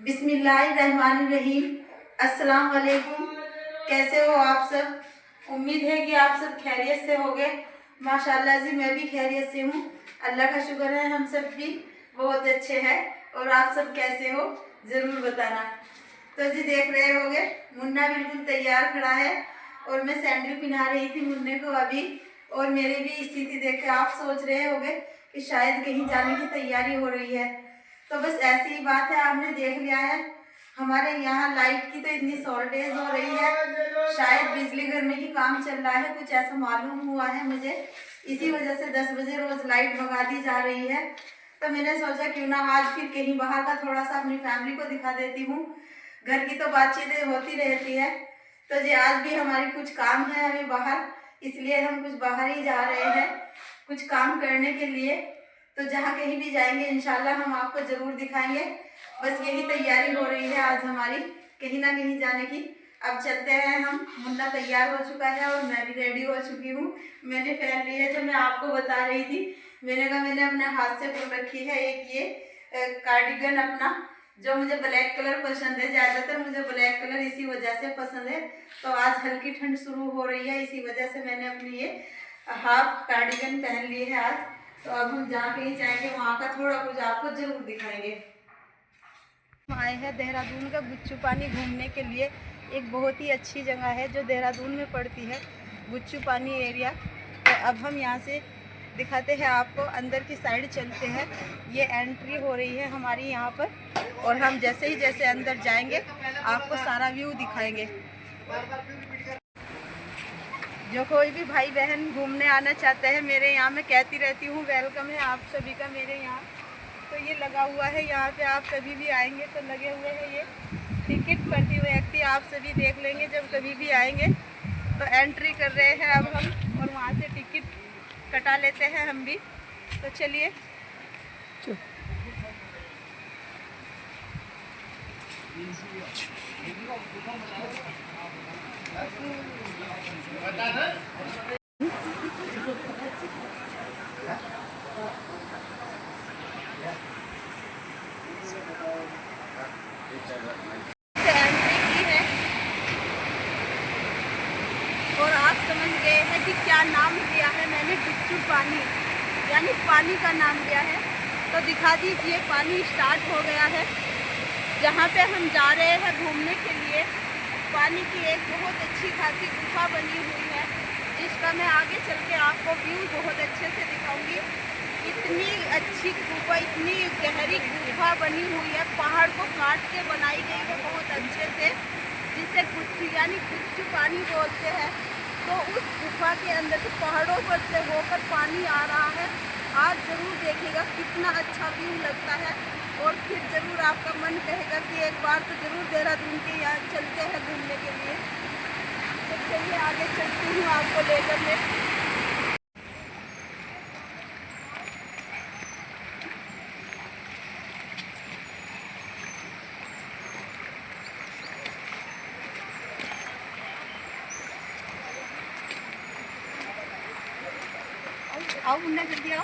बिस्मिल्लाहिर्रहमानिर्रहीम। अस्सलाम वालेकुम। कैसे हो आप सब? उम्मीद है कि आप सब खैरियत से होंगे। माशाल्लाह जी मैं भी खैरियत से हूँ। अल्लाह का शुक्र है हम सब भी बहुत अच्छे हैं। और आप सब कैसे हो ज़रूर बताना। तो जी देख रहे होंगे मुन्ना बिल्कुल तैयार खड़ा है और मैं सैंडल पहना रही थी मुन्ने को अभी। और मेरी भी स्थिति देख के आप सोच रहे होंगे कि शायद कहीं जाने की तैयारी हो रही है। तो बस ऐसी ही बात है, आपने देख लिया है हमारे यहाँ लाइट की तो इतनी शॉर्टेज हो रही है। शायद बिजली घर में ही काम चल रहा है, कुछ ऐसा मालूम हुआ है मुझे। इसी वजह से 10 बजे रोज लाइट भगा दी जा रही है। तो मैंने सोचा क्यों ना आज फिर कहीं बाहर का थोड़ा सा अपनी फैमिली को दिखा देती हूँ। घर की तो बातचीतें होती रहती है। तो जी आज भी हमारी कुछ काम है हमें बाहर, इसलिए हम कुछ बाहर ही जा रहे हैं कुछ काम करने के लिए। तो जहाँ कहीं भी जाएंगे इंशाल्लाह हम आपको ज़रूर दिखाएंगे। बस यही तैयारी हो रही है आज हमारी कहीं ना कहीं जाने की। अब चलते हैं हम। मुन्ना तैयार हो चुका है और मैं भी रेडी हो चुकी हूँ। मैंने पहन ली है जो मैं आपको बता रही थी। मैंने कहा मैंने अपने हाथ से बुन रखी है एक ये कार्डिगन अपना, जो मुझे ब्लैक कलर पसंद है। ज़्यादातर मुझे ब्लैक कलर इसी वजह से पसंद है। तो आज हल्की ठंड शुरू हो रही है, इसी वजह से मैंने अपनी ये हाफ कार्डिगन पहन ली है आज। तो अब हम जहाँ कहीं जाएंगे वहाँ का थोड़ा कुछ आपको जरूर दिखाएंगे। हम आए हैं देहरादून का गुच्चू पानी घूमने के लिए। एक बहुत ही अच्छी जगह है जो देहरादून में पड़ती है, गुच्चू पानी एरिया। तो अब हम यहाँ से दिखाते हैं आपको, अंदर की साइड चलते हैं। ये एंट्री हो रही है हमारी यहाँ पर और हम जैसे अंदर जाएंगे आपको सारा व्यू दिखाएंगे। जो कोई भी भाई बहन घूमने आना चाहते हैं मेरे यहाँ, मैं कहती रहती हूँ वेलकम है आप सभी का मेरे यहाँ। तो ये लगा हुआ है यहाँ पे, आप कभी भी आएंगे तो लगे हुए हैं ये टिकट प्रति व्यक्ति। आप सभी देख लेंगे जब कभी भी आएंगे। तो एंट्री कर रहे हैं अब हम और वहाँ से टिकट कटा लेते हैं हम भी। तो चलिए और आप समझ गए हैं कि क्या नाम दिया है मैंने, गुच्चू पानी यानी पानी का नाम दिया है। तो दिखा दीजिए पानी स्टार्ट हो गया है। जहाँ पे हम जा रहे हैं घूमने के लिए पानी की एक बहुत अच्छी खासी गुफा बनी हुई है, जिसका मैं आगे चल के आपको व्यू बहुत अच्छे से दिखाऊंगी। इतनी अच्छी गुफा, इतनी गहरी गुफा बनी हुई है, पहाड़ को काट के बनाई गई है बहुत अच्छे से, जिसे गुच्चू यानी गुच्चू पानी बोलते हैं। तो उस गुफा के अंदर से पहाड़ों पर से होकर पानी आ रहा है। आप ज़रूर देखिएगा कितना अच्छा व्यू लगता है और फिर ज़रूर आपका मन कहेगा कि एक बार तो ज़रूर देहरादून के यहाँ चलते हैं घूमने के लिए। तो चलिए आगे चलती हूँ आपको लेकर मैं। आओ मुन्ना जल्दी आओ।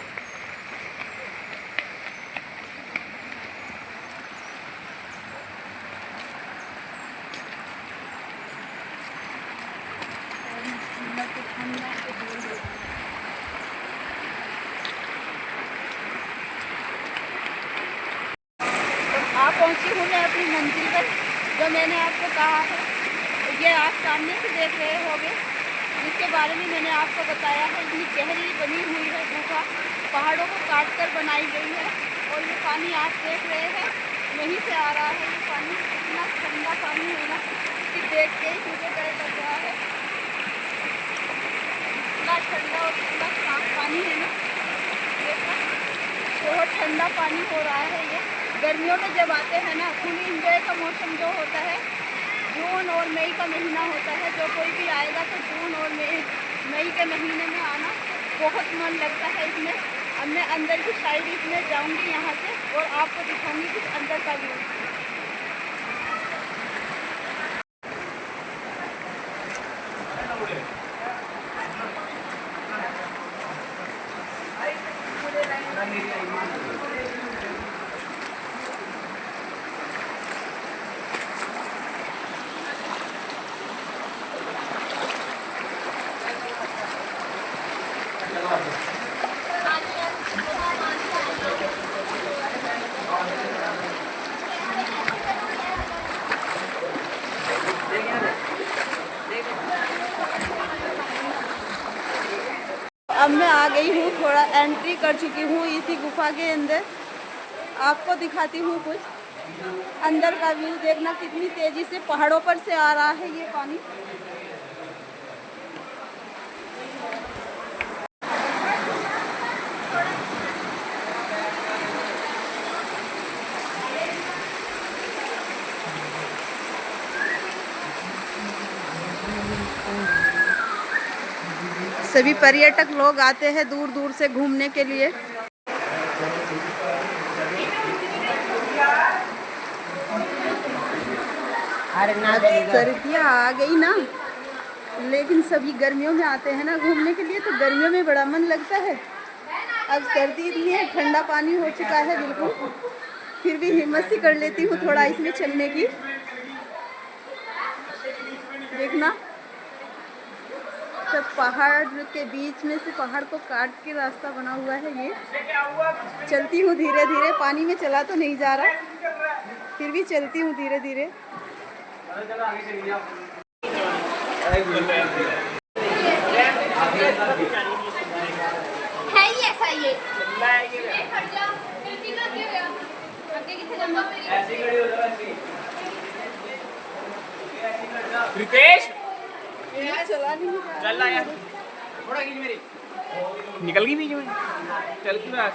आप पहुंची हूँ मैं अपनी मंजिल पर, जो मैंने आपको कहा है। ये आप सामने से देख रहे होंगे, जिसके बारे में मैंने आपको बताया है। इतनी गहरी बनी हुई है गुफा, पहाड़ों को काट कर बनाई गई है। और ये पानी आप देख रहे हैं वहीं से आ रहा है। ये पानी इतना ठंडा पानी है ना कि देख के ही मुझे डर लग रहा है। इतना ठंडा और इतना साफ पानी है ना, देखो बहुत ठंडा पानी हो रहा है। ये गर्मियों में जब आते हैं ना, फुल इंजॉय का मौसम जो होता है जून और मई का महीना होता है। जो कोई भी आएगा तो जून और मई के महीने में आना बहुत मन लगता है इसमें। अब मैं अंदर की साइड इसमें जाऊंगी यहाँ से और आपको दिखाऊंगी कुछ अंदर का व्यू। एंट्री कर चुकी हूँ इसी गुफा के अंदर। आपको दिखाती हूँ कुछ अंदर का व्यू। देखना कितनी तेज़ी से पहाड़ों पर से आ रहा है ये पानी। सभी पर्यटक लोग आते हैं दूर दूर से घूमने के लिए। सर्दियाँ आ गई ना, लेकिन सभी गर्मियों में आते हैं ना घूमने के लिए, तो गर्मियों में बड़ा मन लगता है। अब सर्दी इतनी है, ठंडा पानी हो चुका है बिल्कुल, फिर भी हिम्मत सी कर लेती हूँ थोड़ा इसमें चलने की। देखना सब पहाड़ के बीच में से पहाड़ को काट के रास्ता बना हुआ है। ये चलती हूँ धीरे धीरे, पानी में चला तो नहीं जा रहा, फिर भी चलती हूँ धीरे धीरे। है ही ऐसा ये रितेश चला नहीं चल रहा यार, थोड़ा खींच मेरी। निकल गई बीच में, चल क्यों रहा है?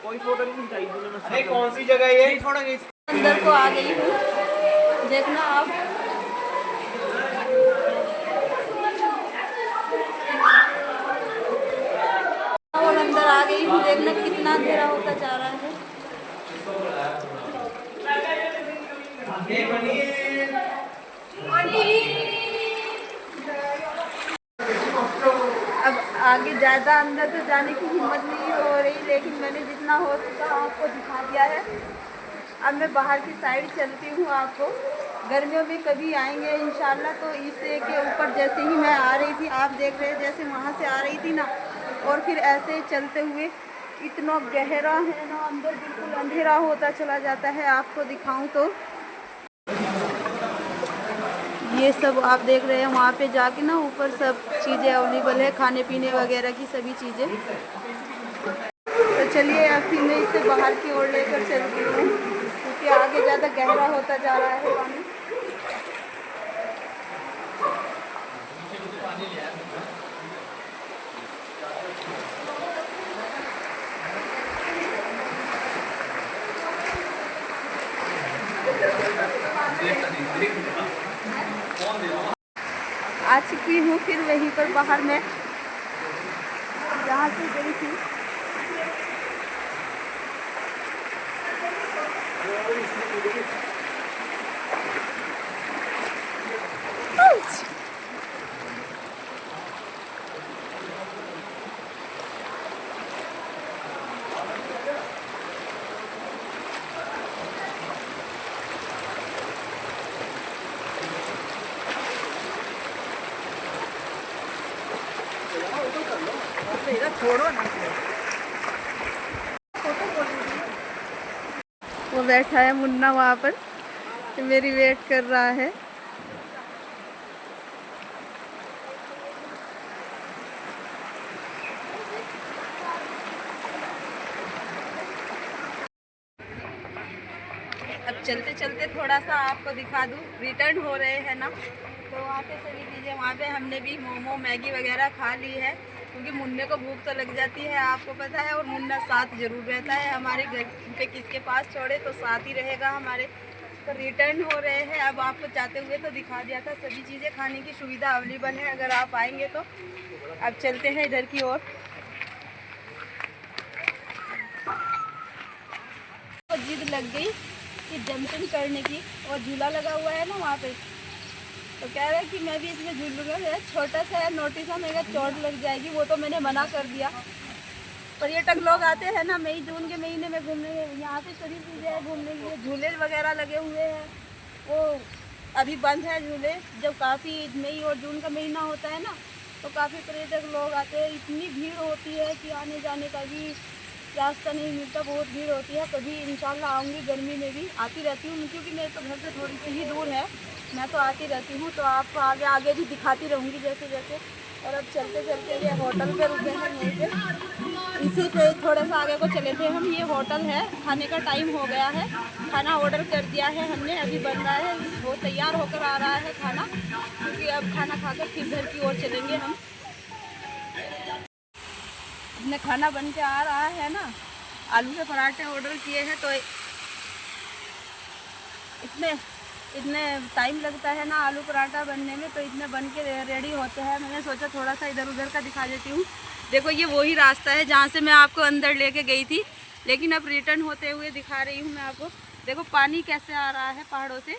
कोई फोटो नहीं चाहिए तुमने। अरे कौन सी जगह ये? थोड़ा खींच। अंदर को आ गई हूँ, देखना आप। और अंदर आ गई हूँ, देखना कितना अंधेरा होता जा रहा है। अब आगे ज़्यादा अंदर तो जाने की हिम्मत नहीं हो रही, लेकिन मैंने जितना हो सका आपको दिखा दिया है। अब मैं बाहर की साइड चलती हूँ। आपको गर्मियों में कभी आएंगे इंशाल्लाह, तो इससे के ऊपर जैसे ही मैं आ रही थी, आप देख रहे हैं जैसे वहाँ से आ रही थी ना, और फिर ऐसे चलते हुए इतना गहरा है ना, अंदर बिल्कुल अंधेरा होता चला जाता है। आपको दिखाऊं तो ये सब आप देख रहे हैं, वहाँ पे जाके ना ऊपर सब चीज़ें अवेलेबल है, खाने पीने वगैरह की सभी चीज़ें। तो चलिए अब फिर मैं इससे बाहर की ओर लेकर चलती हूँ, क्योंकि आगे ज़्यादा गहरा होता जा रहा है पानी। आ चुकी हूँ फिर वहीं पर बाहर में जहाँ से गई थी। छोड़ो ना, वो बैठा है मुन्ना वहाँ पर, तो मेरी वेट कर रहा है। अब चलते चलते थोड़ा सा आपको दिखा दूँ, रिटर्न हो रहे हैं ना, तो वहाँ पे सभी चीज़ें, वहाँ पे हमने भी मोमो मैगी वगैरह खा ली है, क्योंकि मुन्ने को भूख तो लग जाती है, आपको पता है। और मुन्ना साथ ज़रूर रहता है हमारे घर पे, किसके पास छोड़े तो साथ ही रहेगा हमारे। तो रिटर्न हो रहे हैं। अब आपको जाते हुए तो दिखा दिया था, सभी चीज़ें खाने की सुविधा अवेलेबल है अगर आप आएंगे तो। अब चलते हैं इधर की ओर। तो जिद लग गई कि जंपिंग करने की, और झूला लगा हुआ है ना वहाँ पे, तो कह रहे हैं कि मैं भी इसमें झूलूंगा। छोटा सा है, नोटिस है, मेरा चोट लग जाएगी, वो तो मैंने मना कर दिया। पर्यटक लोग आते हैं ना मई जून के महीने में घूमने, यहाँ पे सभी चीज़ें हैं घूमने के लिए, झूले वगैरह लगे हुए हैं। वो अभी बंद है झूले, जब काफ़ी मई और जून का महीना होता है ना, तो काफ़ी पर्यटक लोग आते हैं। इतनी भीड़ होती है कि आने जाने का भी रास्ता नहीं मिलता, बहुत भीड़ होती है। कभी इंशाल्लाह आऊँगी, गर्मी में भी आती रहती हूँ, क्योंकि मेरे तो घर से थोड़ी सी ही दूर है, मैं तो आती रहती हूँ। तो आपको आगे आगे भी दिखाती रहूँगी जैसे जैसे और अब चलते चलते ये होटल पे रुके हैं यहीं पे, इसी पे थोड़ा सा आगे को चले थे हम। ये होटल है, खाने का टाइम हो गया है, खाना ऑर्डर कर दिया है हमने, अभी बन रहा है, वो तैयार होकर आ रहा है खाना, क्योंकि अब खाना खाकर फिर घर की ओर चलेंगे हम। अपने खाना बन के आ रहा है ना, आलू के पराठे ऑर्डर किए हैं, तो इतने इतने टाइम लगता है ना आलू पराठा बनने में, तो इतने बन के रेडी होते हैं। मैंने सोचा थोड़ा सा इधर उधर का दिखा देती हूँ। देखो ये वही रास्ता है जहाँ से मैं आपको अंदर लेके गई थी, लेकिन अब रिटर्न होते हुए दिखा रही हूँ मैं आपको। देखो पानी कैसे आ रहा है पहाड़ों से,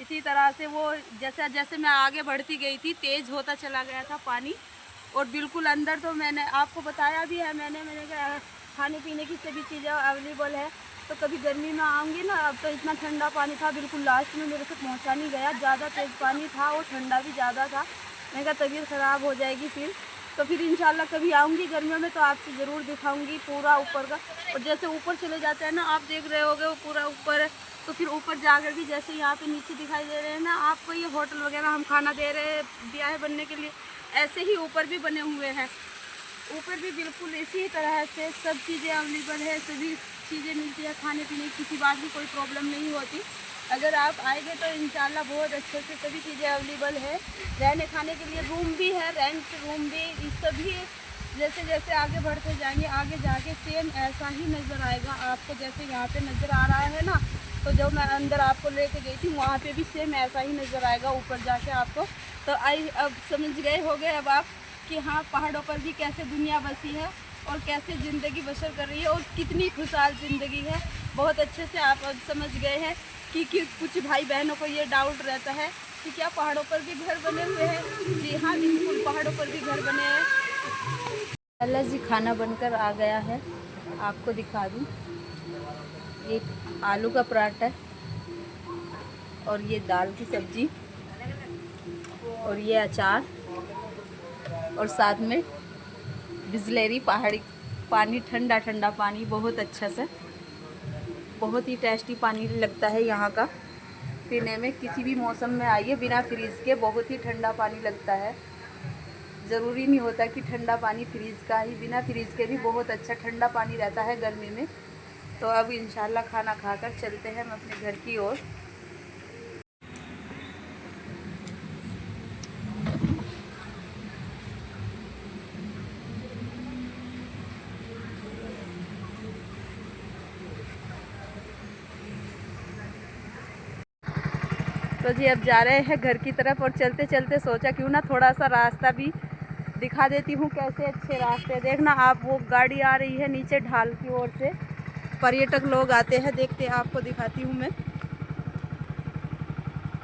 इसी तरह से वो जैसे जैसे मैं आगे बढ़ती गई थी तेज़ होता चला गया था पानी। और बिल्कुल अंदर तो मैंने आपको बताया भी है, मैंने कहा खाने पीने की सभी चीज़ें अवेलेबल है। तो कभी गर्मी में आऊँगी ना, अब तो इतना ठंडा पानी था, बिल्कुल लास्ट में मेरे से पहुँचा नहीं गया, ज़्यादा तेज़ पानी था और ठंडा भी ज़्यादा था। मैंने कहा तबीयत ख़राब हो जाएगी फिर, तो फिर इंशाल्लाह कभी आऊँगी गर्मियों में तो आपसे ज़रूर दिखाऊँगी पूरा ऊपर का। और जैसे ऊपर चले जाते हैं ना, आप देख रहे होगे वो पूरा ऊपर है, तो फिर ऊपर जाकर भी जैसे यहाँ पे नीचे दिखाई दे रहे हैं ना आपको, ये होटल वगैरह हम खाना दे रहे दिया है बनने के लिए, ऐसे ही ऊपर भी बने हुए हैं। ऊपर भी बिल्कुल इसी तरह से सब चीज़ें अवेलेबल है, सभी चीज़ें मिलती है खाने पीने की, किसी बात की कोई प्रॉब्लम नहीं होती। अगर आप आएंगे तो इंशाल्लाह बहुत अच्छे से सभी चीज़ें अवेलेबल है। रहने खाने के लिए रूम भी है, रेंट रूम भी, ये सभी जैसे जैसे आगे बढ़ते जाएंगे आगे जाके सेम ऐसा ही नज़र आएगा आपको, जैसे यहाँ पे नज़र आ रहा है ना। तो जब मैं अंदर आपको लेके गई थी वहाँ पे भी सेम ऐसा ही नज़र आएगा ऊपर जाके आपको। तो अब समझ गए होंगे अब आप कि हाँ पहाड़ों पर भी कैसे दुनिया बसी है और कैसे ज़िंदगी बसर कर रही है और कितनी खुशहाल ज़िंदगी है। बहुत अच्छे से आप अब समझ गए हैं कि कुछ भाई बहनों को ये डाउट रहता है कि क्या पहाड़ों पर भी घर बने हुए हैं। जी हाँ बिल्कुल, पहाड़ों पर भी घर बने हैं। अल्लाह जी खाना बनकर आ गया है, आपको दिखा दूँ। एक आलू का पराठा और ये दाल की सब्ज़ी और ये अचार और साथ में बिस्लेरी पहाड़ी पानी, ठंडा ठंडा पानी, बहुत अच्छा सा, बहुत ही टेस्टी पानी लगता है यहाँ का पीने में। किसी भी मौसम में आइए बिना फ्रीज़ के बहुत ही ठंडा पानी लगता है। ज़रूरी नहीं होता कि ठंडा पानी फ्रीज़ का ही, बिना फ्रीज़ के भी बहुत अच्छा ठंडा पानी रहता है गर्मी में। तो अब इंशाल्लाह खाना खाकर चलते हैं हम अपने घर की ओर। तो जी अब जा रहे हैं घर की तरफ, और चलते चलते सोचा क्यों ना थोड़ा सा रास्ता भी दिखा देती हूँ, कैसे अच्छे रास्ते। देखना आप, वो गाड़ी आ रही है नीचे ढाल की ओर से, पर्यटक लोग आते हैं देखते, आपको दिखाती हूँ मैं।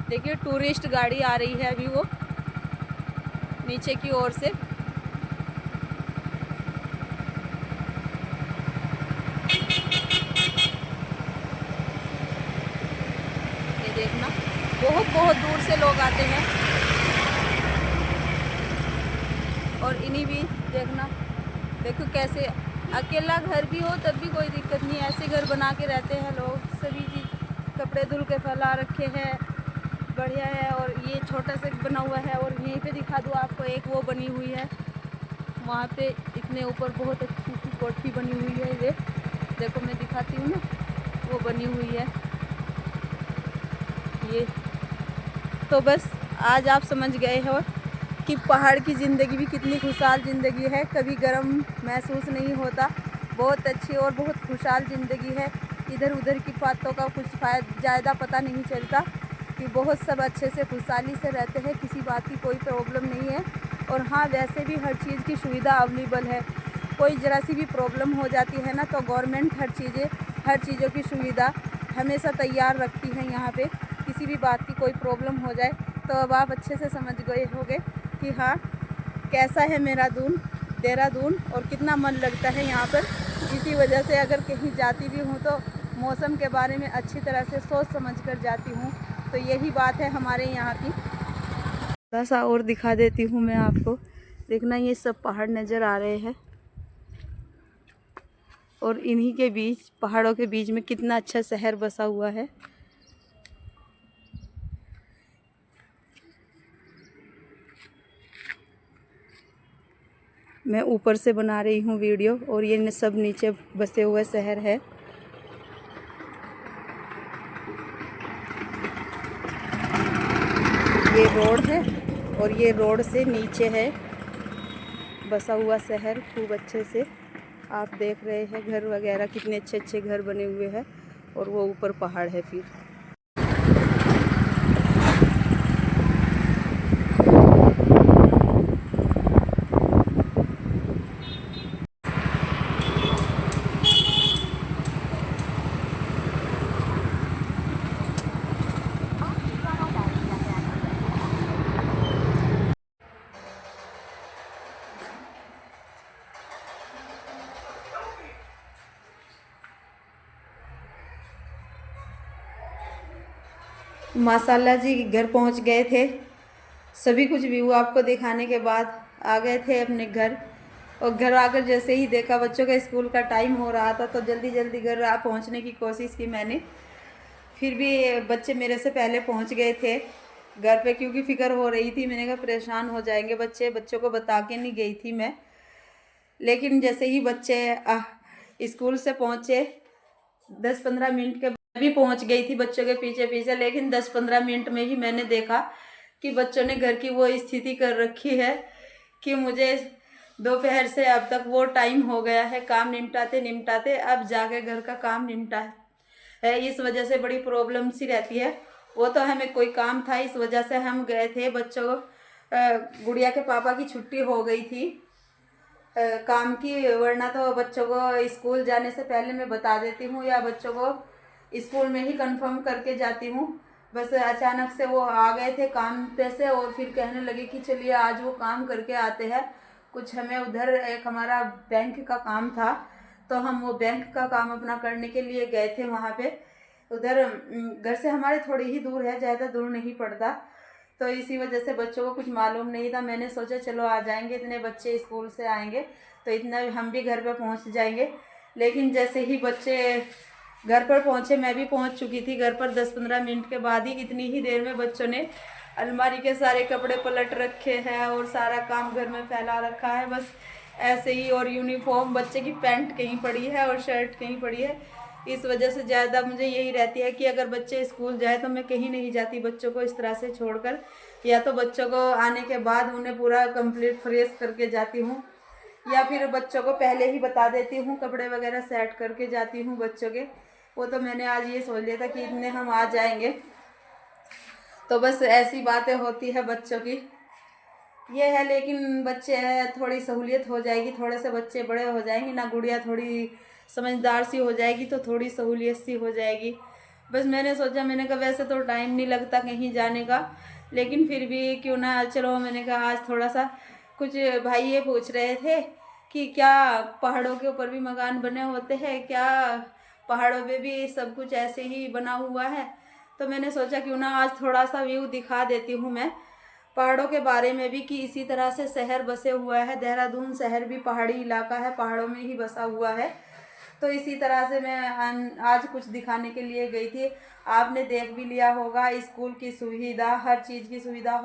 देखिए टूरिस्ट गाड़ी आ रही है अभी वो नीचे की ओर से। ये देखना बहुत बहुत दूर से लोग आते हैं। और इन्हीं भी देखना, देखो कैसे अकेला घर भी हो तब भी कोई दिक्कत नहीं, ऐसे घर बना के रहते हैं लोग। सभी चीज़ कपड़े धुल के फैला रखे हैं, बढ़िया है। और ये छोटा सा बना हुआ है, और यहीं पे दिखा दूँ आपको, एक वो बनी हुई है वहाँ पे इतने ऊपर, बहुत अच्छी सी कोठी बनी हुई है। ये देखो मैं दिखाती हूँ ना, वो बनी हुई है ये। तो बस आज आप समझ गए हो कि पहाड़ की ज़िंदगी भी कितनी खुशहाल ज़िंदगी है, कभी गर्म महसूस नहीं होता, बहुत अच्छी और बहुत खुशहाल ज़िंदगी है। इधर उधर की बातों का कुछ ज़्यादा पता नहीं चलता, कि बहुत सब अच्छे से खुशहाली से रहते हैं, किसी बात की कोई प्रॉब्लम नहीं है। और हाँ वैसे भी हर चीज़ की सुविधा अवेलेबल है, कोई ज़रा सी भी प्रॉब्लम हो जाती है ना तो गवर्नमेंट हर चीज़ों की सुविधा हमेशा तैयार रखती है यहाँ पे, किसी भी बात की कोई प्रॉब्लम हो जाए। तो अब आप अच्छे से समझ गए होंगे कि हाँ कैसा है मेरा देहरादून और कितना मन लगता है यहाँ पर। इसी वजह से अगर कहीं जाती भी हूँ तो मौसम के बारे में अच्छी तरह से सोच समझ कर जाती हूँ। तो यही बात है हमारे यहाँ की। थोड़ा सा और दिखा देती हूँ मैं आपको, देखना ये सब पहाड़ नज़र आ रहे हैं, और इन्हीं के बीच, पहाड़ों के बीच में कितना अच्छा शहर बसा हुआ है। मैं ऊपर से बना रही हूँ वीडियो और ये सब नीचे बसे हुए शहर है। ये रोड है और ये रोड से नीचे है बसा हुआ शहर खूब अच्छे से आप देख रहे हैं। घर वगैरह कितने अच्छे अच्छे घर बने हुए हैं और वो ऊपर पहाड़ है। फिर माशाल्लाह जी घर पहुंच गए थे। सभी कुछ व्यू आपको दिखाने के बाद आ गए थे अपने घर। और घर आकर जैसे ही देखा बच्चों का स्कूल का टाइम हो रहा था तो जल्दी जल्दी घर पहुंचने की कोशिश की मैंने। फिर भी बच्चे मेरे से पहले पहुंच गए थे घर पे, क्योंकि फ़िक्र हो रही थी। मैंने कहा परेशान हो जाएंगे बच्चे, बच्चों को बता के नहीं गई थी मैं। लेकिन जैसे ही बच्चे स्कूल से पहुँचे 10-15 मिनट के भी पहुंच गई थी बच्चों के पीछे पीछे। लेकिन 10-15 मिनट में ही मैंने देखा कि बच्चों ने घर की वो स्थिति कर रखी है कि मुझे दोपहर से अब तक वो टाइम हो गया है काम निपटाते निपटाते अब जाके घर का काम निपटा है। इस वजह से बड़ी प्रॉब्लम सी रहती है। वो तो हमें कोई काम था इस वजह से हम गए थे। बच्चों को गुड़िया के पापा की छुट्टी हो गई थी काम की, वरना तो बच्चों को स्कूल जाने से पहले मैं बता देती हूँ या बच्चों को स्कूल में ही कंफर्म करके जाती हूँ। बस अचानक से वो आ गए थे काम पे से और फिर कहने लगे कि चलिए आज वो काम करके आते हैं। कुछ हमें उधर एक हमारा बैंक का काम था तो हम वो बैंक का काम अपना करने के लिए गए थे वहाँ पे। उधर घर से हमारे थोड़ी ही दूर है, ज़्यादा दूर नहीं पड़ता। तो इसी वजह से बच्चों को कुछ मालूम नहीं था। मैंने सोचा चलो आ जाएंगे, इतने बच्चे स्कूल से आएंगे तो इतना हम भी घर पर पहुंच जाएंगे। लेकिन जैसे ही बच्चे घर पर पहुंचे, मैं भी पहुंच चुकी थी घर पर 10-15 मिनट के बाद ही। इतनी ही देर में बच्चों ने अलमारी के सारे कपड़े पलट रखे हैं और सारा काम घर में फैला रखा है बस ऐसे ही। और यूनिफॉर्म बच्चे की पैंट कहीं पड़ी है और शर्ट कहीं पड़ी है। इस वजह से ज़्यादा मुझे यही रहती है कि अगर बच्चे स्कूल जाए तो मैं कहीं नहीं जाती बच्चों को इस तरह से छोड़कर। या तो बच्चों को आने के बाद उन्हें पूरा कंप्लीट फ्रेश करके जाती हूँ या फिर बच्चों को पहले ही बता देती हूँ, कपड़े वगैरह सेट करके जाती हूँ बच्चों के। वो तो मैंने आज ये सोच लिया था कि इतने हम आ जाएंगे। तो बस ऐसी बातें होती है बच्चों की, ये है। लेकिन बच्चे हैं, थोड़ी सहूलियत हो जाएगी, थोड़े से बच्चे बड़े हो जाएंगे ना, गुड़िया थोड़ी समझदार सी हो जाएगी तो थोड़ी सहूलियत सी हो जाएगी। बस मैंने सोचा, मैंने कहा वैसे तो टाइम नहीं लगता कहीं जाने का, लेकिन फिर भी क्यों ना चलो। मैंने कहा आज थोड़ा सा कुछ भाई ये पूछ रहे थे कि क्या पहाड़ों के ऊपर भी मकान बने होते हैं, क्या पहाड़ों पे भी सब कुछ ऐसे ही बना हुआ है। तो मैंने सोचा क्यों ना आज थोड़ा सा व्यू दिखा देती हूँ मैं पहाड़ों के बारे में भी, कि इसी तरह से शहर बसे हुआ है। देहरादून शहर भी पहाड़ी इलाका है, पहाड़ों में ही बसा हुआ है। तो इसी तरह से मैं आज कुछ दिखाने के लिए गई थी। आपने देख भी लिया होगा स्कूल की सुविधा, हर चीज़ की सुविधा,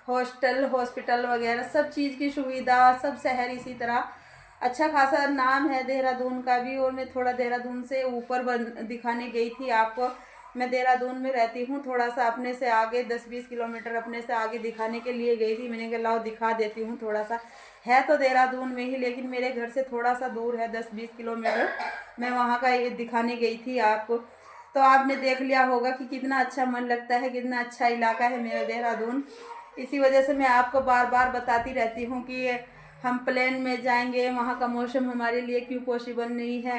हॉस्टल हॉस्पिटल वगैरह सब चीज़ की सुविधा, सब शहर इसी तरह। अच्छा खासा नाम है देहरादून का भी। और मैं थोड़ा देहरादून से ऊपर दिखाने गई थी आपको। मैं देहरादून में रहती हूँ, थोड़ा सा अपने से आगे 10-20 किलोमीटर अपने से आगे दिखाने के लिए गई थी। मैंने कहा लाओ दिखा देती हूँ। थोड़ा सा है तो देहरादून में ही, लेकिन मेरे घर से थोड़ा सा दूर है 10-20 किलोमीटर। मैं वहाँ का ये दिखाने गई थी आपको। तो आपने देख लिया होगा कि कितना अच्छा मन लगता है, कितना अच्छा इलाका है मेरा देहरादून। इसी वजह से मैं आपको बार बार बताती रहती हूँ कि हम प्लेन में जाएंगे, वहाँ का मौसम हमारे लिए क्यों पॉसिबल नहीं है।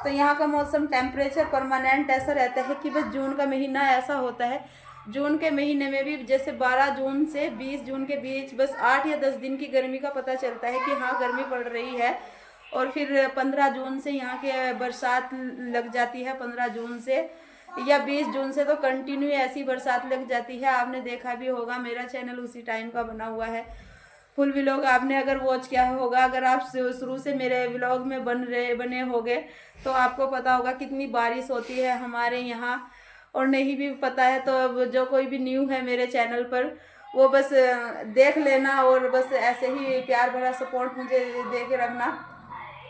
तो यहाँ का मौसम टेम्परेचर परमानेंट ऐसा रहता है कि बस जून का महीना ऐसा होता है। जून के महीने में भी जैसे 12 जून से 20 जून के बीच बस 8 या 10 दिन की गर्मी का पता चलता है कि हाँ गर्मी पड़ रही है। और फिर 15 जून से यहाँ के बरसात लग जाती है। 15 जून से या 20 जून से तो कंटिन्यू ऐसी बरसात लग जाती है। आपने देखा भी होगा, मेरा चैनल उसी टाइम का बना हुआ है। फुल व्लॉग आपने अगर वॉच किया होगा, अगर आप शुरू से मेरे व्लॉग में बने होगे तो आपको पता होगा कितनी बारिश होती है हमारे यहाँ। और नहीं भी पता है तो अब जो कोई भी न्यू है मेरे चैनल पर वो बस देख लेना और बस ऐसे ही प्यार भरा सपोर्ट मुझे दे के रखना।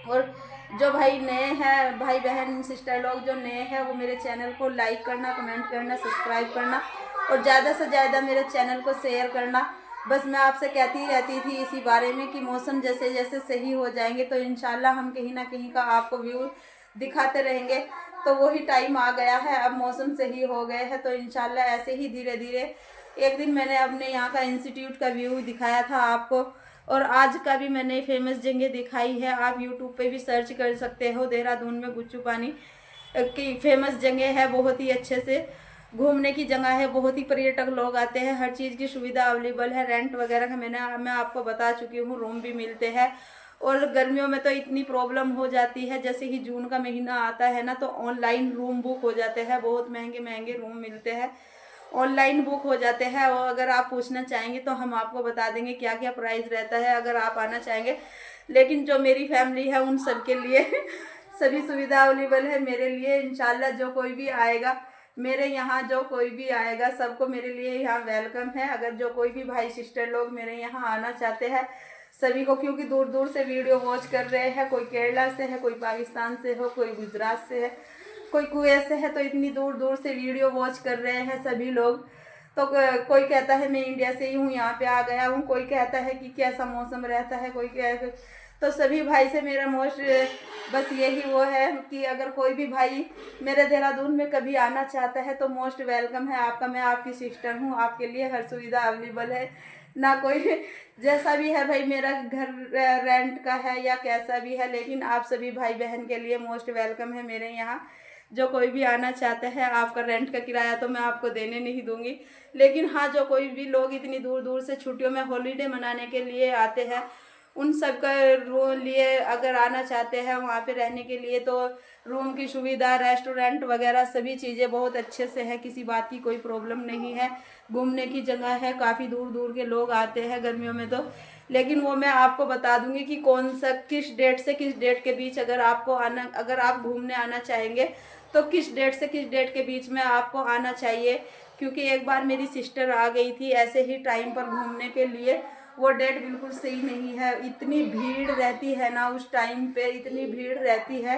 और जो भाई नए हैं, भाई बहन सिस्टर लोग जो नए हैं, वो मेरे चैनल को लाइक करना, कमेंट करना, सब्सक्राइब करना और ज़्यादा से ज़्यादा मेरे चैनल को शेयर करना। बस मैं आपसे कहती रहती थी इसी बारे में कि मौसम जैसे जैसे सही हो जाएंगे तो इंशाल्लाह हम कहीं ना कहीं का आपको व्यू दिखाते रहेंगे। तो वही टाइम आ गया है, अब मौसम सही हो गए हैं तो इंशाल्लाह ऐसे ही धीरे धीरे। एक दिन मैंने अपने यहाँ का इंस्टीट्यूट का व्यू दिखाया था आपको, और आज का भी मैंने फेमस जगह दिखाई है। आप यूट्यूब पे भी सर्च कर सकते हो, देहरादून में गुच्चू पानी की फेमस जगह है, बहुत ही अच्छे से घूमने की जगह है, बहुत ही पर्यटक लोग आते हैं, हर चीज़ की सुविधा अवेलेबल है। रेंट वगैरह का मैं आपको बता चुकी हूँ, रूम भी मिलते हैं। और गर्मियों में तो इतनी प्रॉब्लम हो जाती है, जैसे ही जून का महीना आता है ना तो ऑनलाइन रूम बुक हो जाते हैं, बहुत महंगे महंगे रूम मिलते हैं, ऑनलाइन बुक हो जाते हैं। और अगर आप पूछना चाहेंगे तो हम आपको बता देंगे क्या क्या प्राइस रहता है अगर आप आना चाहेंगे। लेकिन जो मेरी फैमिली है उन सब के लिए सभी सुविधा अवेलेबल है मेरे लिए। इंशाल्लाह जो कोई भी आएगा मेरे यहाँ, जो कोई भी आएगा सबको मेरे लिए यहाँ वेलकम है। अगर जो कोई भी भाई सिस्टर लोग मेरे यहाँ आना चाहते हैं सभी को, क्योंकि दूर दूर से वीडियो वॉच कर रहे हैं, कोई केरला से है, कोई पाकिस्तान से हो, कोई गुजरात से है, कोई कुवैत से है, तो इतनी दूर दूर से वीडियो वॉच कर रहे हैं सभी लोग। तो कोई कहता है मैं इंडिया से ही हूँ, यहाँ पे आ गया हूँ, कोई कहता है कि कैसा मौसम रहता है, कोई कह। तो सभी भाई से मेरा मोस्ट बस यही वो है कि अगर कोई भी भाई मेरे देहरादून में कभी आना चाहता है तो मोस्ट वेलकम है आपका। मैं आपकी सिस्टर हूँ, आपके लिए हर सुविधा अवेलेबल है ना। कोई जैसा भी है भाई, मेरा घर रेंट का है या कैसा भी है, लेकिन आप सभी भाई बहन के लिए मोस्ट वेलकम है मेरे यहाँ। जो कोई भी आना चाहता है, आपका रेंट का किराया तो मैं आपको देने नहीं दूंगी, लेकिन हाँ जो कोई भी लोग इतनी दूर दूर से छुट्टियों में हॉलीडे मनाने के लिए आते हैं उन सब का लिए अगर आना चाहते हैं वहाँ पे रहने के लिए, तो रूम की सुविधा, रेस्टोरेंट वगैरह सभी चीज़ें बहुत अच्छे से है, किसी बात की कोई प्रॉब्लम नहीं है। घूमने की जगह है, काफ़ी दूर दूर के लोग आते हैं गर्मियों में तो। लेकिन वो मैं आपको बता दूंगी कि कौन सा किस डेट से किस डेट के बीच अगर आपको आना, अगर आप घूमने आना चाहेंगे तो किस डेट से किस डेट के बीच में आपको आना चाहिए। क्योंकि एक बार मेरी सिस्टर आ गई थी ऐसे ही टाइम पर घूमने के लिए, वो डेट बिल्कुल सही नहीं है, इतनी भीड़ रहती है ना उस टाइम पे, इतनी भीड़ रहती है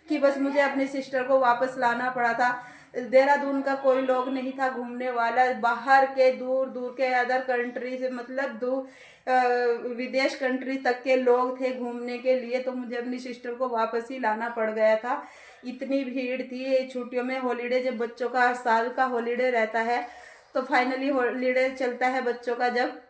कि बस मुझे अपनी सिस्टर को वापस लाना पड़ा था। देहरादून का कोई लोग नहीं था घूमने वाला, बाहर के दूर दूर के अदर कंट्री से, मतलब विदेश कंट्री तक के लोग थे घूमने के लिए, तो मुझे अपनी सिस्टर को वापस ही लाना पड़ गया था, इतनी भीड़ थी। छुट्टियों में हॉलीडे, जब बच्चों का साल का हॉलीडे रहता है तो फाइनली हॉलीडे चलता है बच्चों का जब,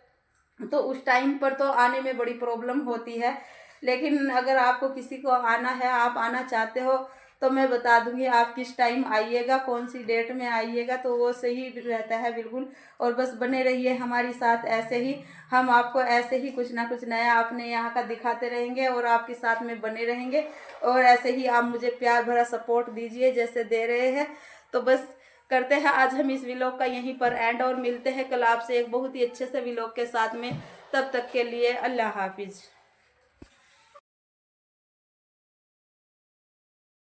तो उस टाइम पर तो आने में बड़ी प्रॉब्लम होती है। लेकिन अगर आपको किसी को आना है, आप आना चाहते हो तो मैं बता दूंगी आप किस टाइम आइएगा, कौन सी डेट में आइएगा, तो वो सही रहता है बिल्कुल। और बस बने रहिए हमारे साथ ऐसे ही, हम आपको ऐसे ही कुछ ना कुछ नया अपने यहाँ का दिखाते रहेंगे और आपके साथ में बने रहेंगे। और ऐसे ही आप मुझे प्यार भरा सपोर्ट दीजिए जैसे दे रहे हैं। तो बस करते हैं आज हम इस व्लॉग का यहीं पर एंड, और मिलते हैं कल आपसे एक बहुत ही अच्छे से व्लॉग के साथ में। तब तक के लिए अल्लाह हाफिज़।